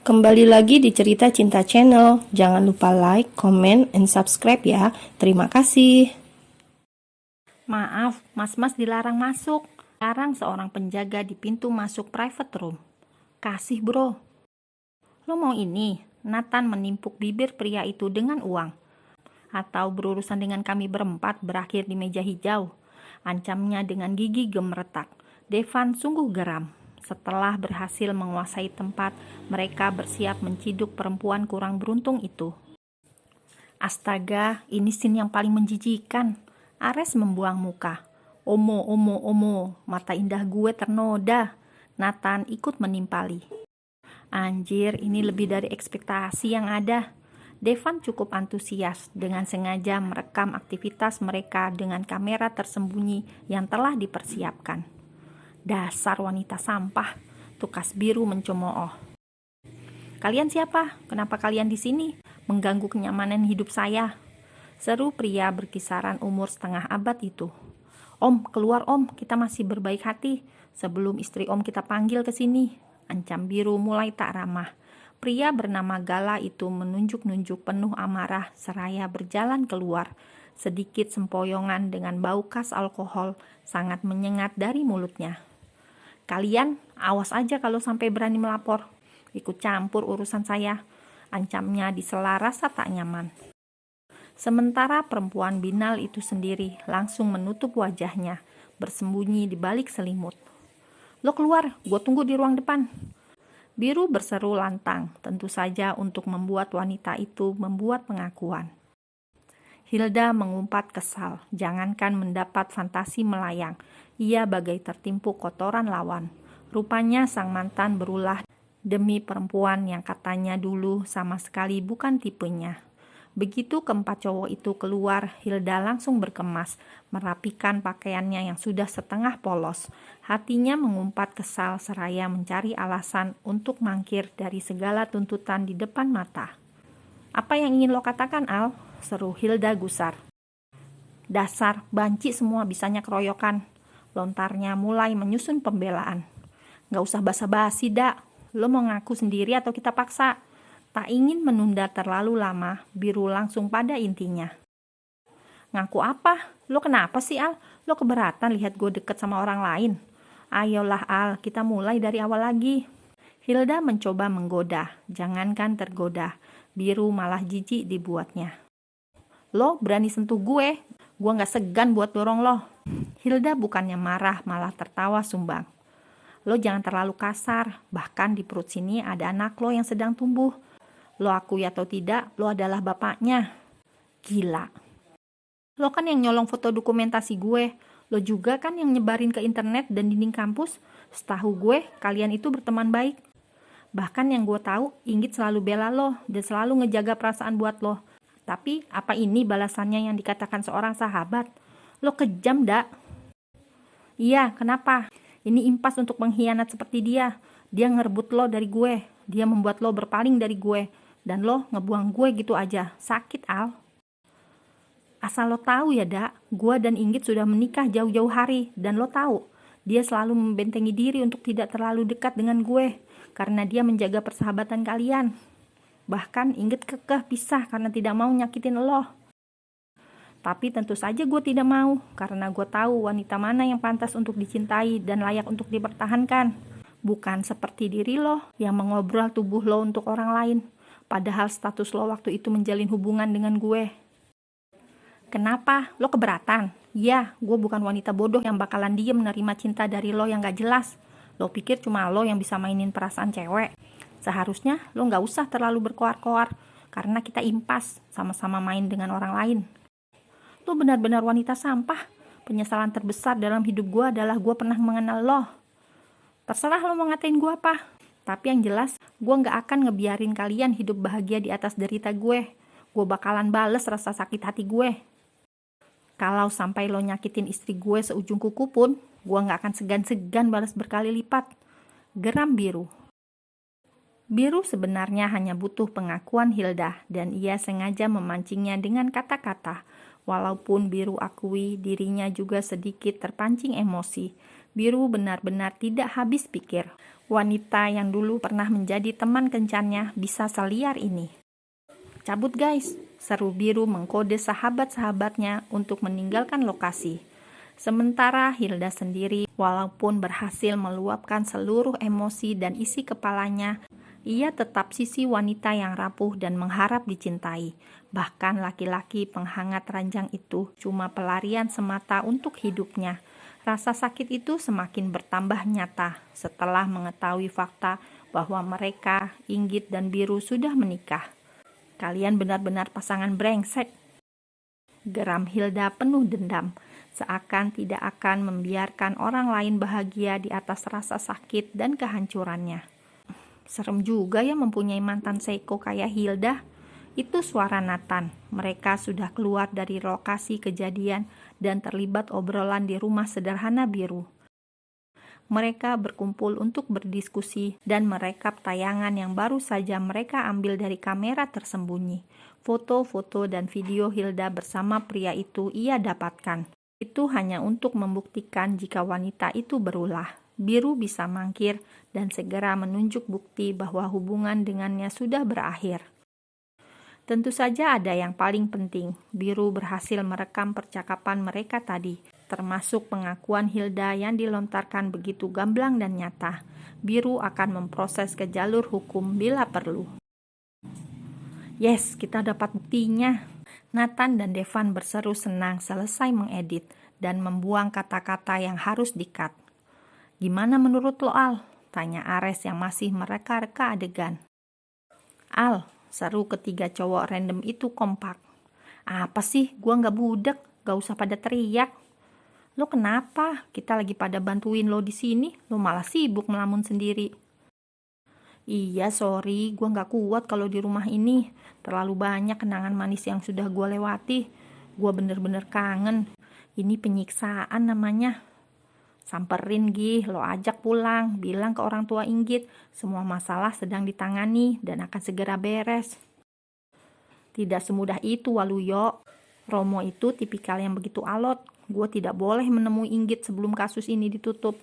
Kembali lagi di Cerita Cinta Channel. Jangan lupa like, comment, and subscribe ya. Terima kasih. Maaf, mas-mas dilarang masuk. Sekarang seorang penjaga di pintu masuk private room. Kasih bro. Lo mau ini? Nathan menimpuk bibir pria itu dengan uang. Atau berurusan dengan kami berempat berakhir di meja hijau. Ancamnya dengan gigi gemeretak. Devan sungguh geram. Setelah berhasil menguasai tempat, mereka bersiap menciduk perempuan kurang beruntung itu. Astaga, ini scene yang paling menjijikan. Ares membuang muka. Omo, mata indah gue ternoda. Nathan ikut menimpali. Anjir, ini lebih dari ekspektasi yang ada. Devan cukup antusias dengan sengaja merekam aktivitas mereka dengan kamera tersembunyi yang telah dipersiapkan. Dasar wanita sampah, tukas biru mencemooh. Kalian siapa? Kenapa kalian di sini? Mengganggu kenyamanan hidup saya. Seru pria berkisaran umur setengah abad itu. Om, keluar om, kita masih berbaik hati. Sebelum istri om kita panggil ke sini. Ancam biru mulai tak ramah. Pria bernama Gala itu menunjuk-nunjuk penuh amarah seraya berjalan keluar. Sedikit sempoyongan dengan bau khas alkohol sangat menyengat dari mulutnya. Kalian awas aja kalau sampai berani melapor. Ikut campur urusan saya. Ancamnya disela rasa tak nyaman. Sementara perempuan binal itu sendiri langsung menutup wajahnya, bersembunyi di balik selimut. Lo keluar, gue tunggu di ruang depan. Biru berseru lantang, tentu saja untuk membuat wanita itu membuat pengakuan. Hilda mengumpat kesal, jangankan mendapat fantasi melayang, ia bagai tertimpu kotoran lawan. Rupanya sang mantan berulah demi perempuan yang katanya dulu sama sekali bukan tipenya. Begitu keempat cowok itu keluar, Hilda langsung berkemas, merapikan pakaiannya yang sudah setengah polos. Hatinya mengumpat kesal seraya mencari alasan untuk mangkir dari segala tuntutan di depan mata. Apa yang ingin lo katakan, Al? Seru Hilda gusar. Dasar, banci semua bisanya keroyokan. Lontarnya mulai menyusun pembelaan. Gak usah basa-basi, dak. Lo mau ngaku sendiri atau kita paksa? Tak ingin menunda terlalu lama, Biru langsung pada intinya. Ngaku apa? Lo kenapa sih, Al? Lo keberatan lihat gue deket sama orang lain? Ayolah, Al, kita mulai dari awal lagi. Hilda mencoba menggoda, jangankan tergoda. Biru malah jijik dibuatnya. Lo berani sentuh gue gak segan buat dorong lo. Hilda bukannya marah, malah tertawa sumbang. Lo jangan terlalu kasar, bahkan di perut sini ada anak lo yang sedang tumbuh. Lo akui atau tidak, lo adalah bapaknya. Gila. Lo kan yang nyolong foto dokumentasi gue. Lo juga kan yang nyebarin ke internet dan dinding kampus. Setahu gue, kalian itu berteman baik. Bahkan yang gue tahu, Inggit selalu bela lo dan selalu ngejaga perasaan buat lo. Tapi apa ini balasannya yang dikatakan seorang sahabat? Lo kejam, dak? Iya, kenapa? Ini impas untuk pengkhianat seperti dia. Dia ngerebut lo dari gue. Dia membuat lo berpaling dari gue. Dan lo ngebuang gue gitu aja. Sakit, Al. Asal lo tahu ya, dak, gue dan Inggit sudah menikah jauh-jauh hari. Dan lo tahu, dia selalu membentengi diri untuk tidak terlalu dekat dengan gue. Karena dia menjaga persahabatan kalian. Bahkan Inggit kekeh pisah karena tidak mau nyakitin lo. Tapi tentu saja gue tidak mau, karena gue tahu wanita mana yang pantas untuk dicintai dan layak untuk dipertahankan. Bukan seperti diri lo yang mengobrol tubuh lo untuk orang lain, padahal status lo waktu itu menjalin hubungan dengan gue. Kenapa? Lo keberatan? Ya, gue bukan wanita bodoh yang bakalan diem menerima cinta dari lo yang gak jelas. Lo pikir cuma lo yang bisa mainin perasaan cewek? Seharusnya lo gak usah terlalu berkoar-koar, karena kita impas, sama-sama main dengan orang lain. Lo benar-benar wanita sampah. Penyesalan terbesar dalam hidup gue adalah gue pernah mengenal lo. Terserah lo mau ngatain gue apa. Tapi yang jelas, gue gak akan ngebiarin kalian hidup bahagia di atas derita gue. Gue bakalan bales rasa sakit hati gue. Kalau sampai lo nyakitin istri gue seujung kuku pun, gue gak akan segan-segan balas berkali lipat. Geram Biru. Biru sebenarnya hanya butuh pengakuan Hilda, dan ia sengaja memancingnya dengan kata-kata. Walaupun Biru akui dirinya juga sedikit terpancing emosi, Biru benar-benar tidak habis pikir. wanita yang dulu pernah menjadi teman kencannya bisa seliar ini. Cabut guys, seru Biru mengkode sahabat-sahabatnya untuk meninggalkan lokasi. Sementara Hilda sendiri, walaupun berhasil meluapkan seluruh emosi dan isi kepalanya, ia tetap sisi wanita yang rapuh dan mengharap dicintai. Bahkan laki-laki penghangat ranjang itu cuma pelarian semata untuk hidupnya. Rasa sakit itu semakin bertambah nyata setelah mengetahui fakta bahwa mereka, Inggit dan Biru, sudah menikah. Kalian benar-benar pasangan brengsek. Geram Hilda penuh dendam, seakan tidak akan membiarkan orang lain bahagia di atas rasa sakit dan kehancurannya. Serem juga ya mempunyai mantan seko kayak Hilda. Itu suara Nathan. Mereka sudah keluar dari lokasi kejadian dan terlibat obrolan di rumah sederhana Biru. Mereka berkumpul untuk berdiskusi dan merekap tayangan yang baru saja mereka ambil dari kamera tersembunyi. Foto-foto dan video Hilda bersama pria itu ia dapatkan. Itu hanya untuk membuktikan jika wanita itu berulah. Biru bisa mangkir dan segera menunjuk bukti bahwa hubungan dengannya sudah berakhir. Tentu saja ada yang paling penting. Biru berhasil merekam percakapan mereka tadi, termasuk pengakuan Hilda yang dilontarkan begitu gamblang dan nyata. Biru akan memproses ke jalur hukum bila perlu. Yes, kita dapat buktinya. Nathan dan Devan berseru senang selesai mengedit dan membuang kata-kata yang harus di-cut. Gimana menurut lo, Al? Tanya Ares yang masih mereka-reka adegan. Al, seru ketiga cowok random itu kompak. Apa sih, gua nggak budek, gak usah pada teriak. Lo kenapa? Kita lagi pada bantuin lo di sini, lo malah sibuk melamun sendiri. Iya, sorry, gua nggak kuat kalau di rumah ini. Terlalu banyak kenangan manis yang sudah gua lewati. Gua bener-bener kangen. Ini penyiksaan namanya. Samperin Gih, lo ajak pulang, bilang ke orang tua Inggit, semua masalah sedang ditangani dan akan segera beres. Tidak semudah itu, Waluyo. Romo itu tipikal yang begitu alot. Gue tidak boleh menemui Inggit sebelum kasus ini ditutup.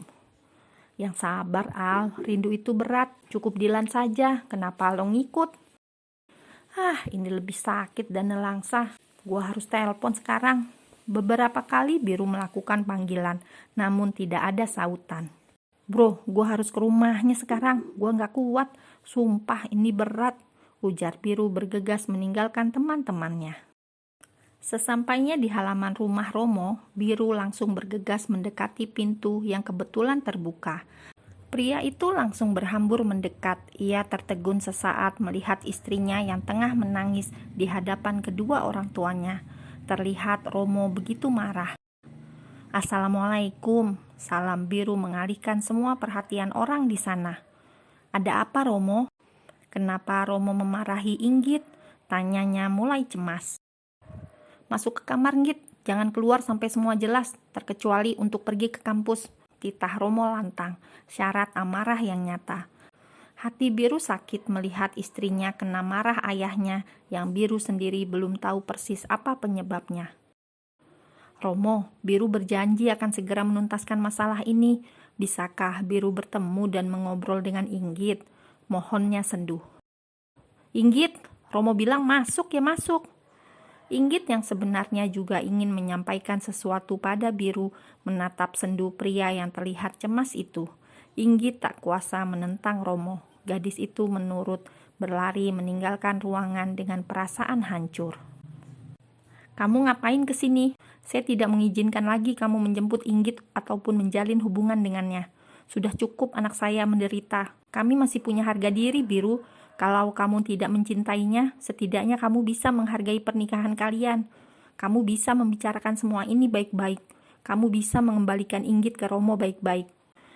Yang sabar, Al. Rindu itu berat. Cukup Dilan saja. Kenapa lo ngikut? Ini lebih sakit dan nelangsa. Gue harus telepon sekarang. Beberapa kali Biru melakukan panggilan, namun tidak ada sautan. Bro, gue harus ke rumahnya sekarang. Gue gak kuat. Sumpah ini berat. Ujar Biru bergegas meninggalkan teman-temannya. Sesampainya di halaman rumah Romo, Biru langsung bergegas mendekati pintu yang kebetulan terbuka. Pria itu langsung berhambur mendekat. Ia tertegun sesaat melihat istrinya yang tengah menangis di hadapan kedua orang tuanya. Terlihat Romo begitu marah. Assalamualaikum. Salam Biru mengalihkan semua perhatian orang di sana. Ada apa, Romo? Kenapa Romo memarahi Inggit? Tanyanya mulai cemas. Masuk ke kamar, Inggit. Jangan keluar sampai semua jelas, terkecuali untuk pergi ke kampus. Titah Romo lantang, syarat amarah yang nyata. Hati Biru sakit melihat istrinya kena marah ayahnya yang Biru sendiri belum tahu persis apa penyebabnya. Romo, Biru berjanji akan segera menuntaskan masalah ini. Bisakah Biru bertemu dan mengobrol dengan Inggit? Mohonnya senduh. Inggit, Romo bilang masuk ya masuk. Inggit yang sebenarnya juga ingin menyampaikan sesuatu pada Biru menatap sendu pria yang terlihat cemas itu. Inggit tak kuasa menentang Romo. Gadis itu menurut, berlari meninggalkan ruangan dengan perasaan hancur. Kamu ngapain kesini? Saya tidak mengizinkan lagi kamu menjemput Inggit ataupun menjalin hubungan dengannya. Sudah cukup anak saya menderita. Kami masih punya harga diri, Biru. Kalau kamu tidak mencintainya, setidaknya kamu bisa menghargai pernikahan kalian. Kamu bisa membicarakan semua ini baik-baik. Kamu bisa mengembalikan Inggit ke Romo baik-baik.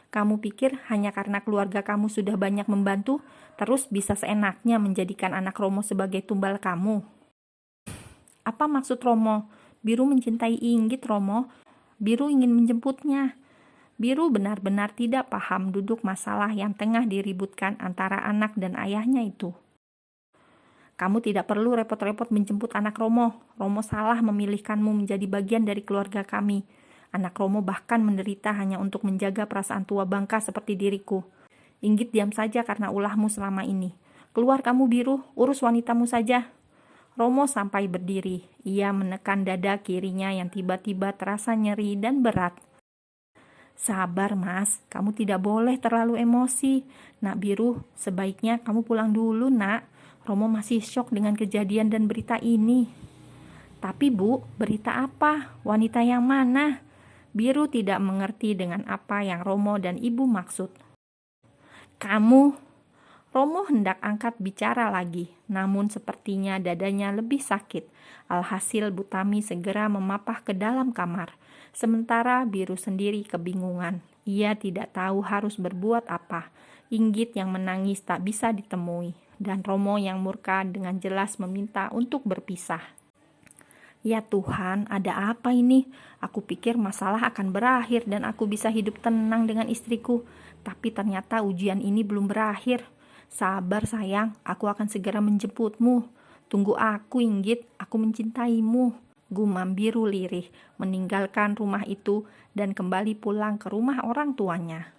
Kamu pikir hanya karena keluarga kamu sudah banyak membantu, terus bisa seenaknya menjadikan anak Romo sebagai tumbal kamu? Apa maksud Romo? Biru mencintai Inggit, Romo. Biru ingin menjemputnya. Biru benar-benar tidak paham duduk masalah yang tengah diributkan antara anak dan ayahnya itu. Kamu tidak perlu repot-repot menjemput anak Romo. Romo salah memilihkanmu menjadi bagian dari keluarga kami. Anak Romo bahkan menderita hanya untuk menjaga perasaan tua bangka seperti diriku. Inggit diam saja karena ulahmu selama ini. Keluar kamu Biru, urus wanitamu saja. Romo sampai berdiri. Ia menekan dada kirinya yang tiba-tiba terasa nyeri dan berat. Sabar Mas, kamu tidak boleh terlalu emosi. Nak Biru, sebaiknya kamu pulang dulu nak. Romo masih syok dengan kejadian dan berita ini. Tapi Bu, berita apa? Wanita yang mana? Biru tidak mengerti dengan apa yang Romo dan Ibu maksud. Kamu, Romo hendak angkat bicara lagi, namun sepertinya dadanya lebih sakit. Alhasil Butami segera memapah ke dalam kamar. Sementara Biru sendiri kebingungan. Ia tidak tahu harus berbuat apa. Inggit yang menangis tak bisa ditemui. Dan Romo yang murka dengan jelas meminta untuk berpisah. Ya Tuhan, ada apa ini? Aku pikir masalah akan berakhir dan aku bisa hidup tenang dengan istriku. Tapi ternyata ujian ini belum berakhir. Sabar sayang, aku akan segera menjemputmu. Tunggu aku Inggit, aku mencintaimu. Gumam Biru lirih, meninggalkan rumah itu dan kembali pulang ke rumah orang tuanya.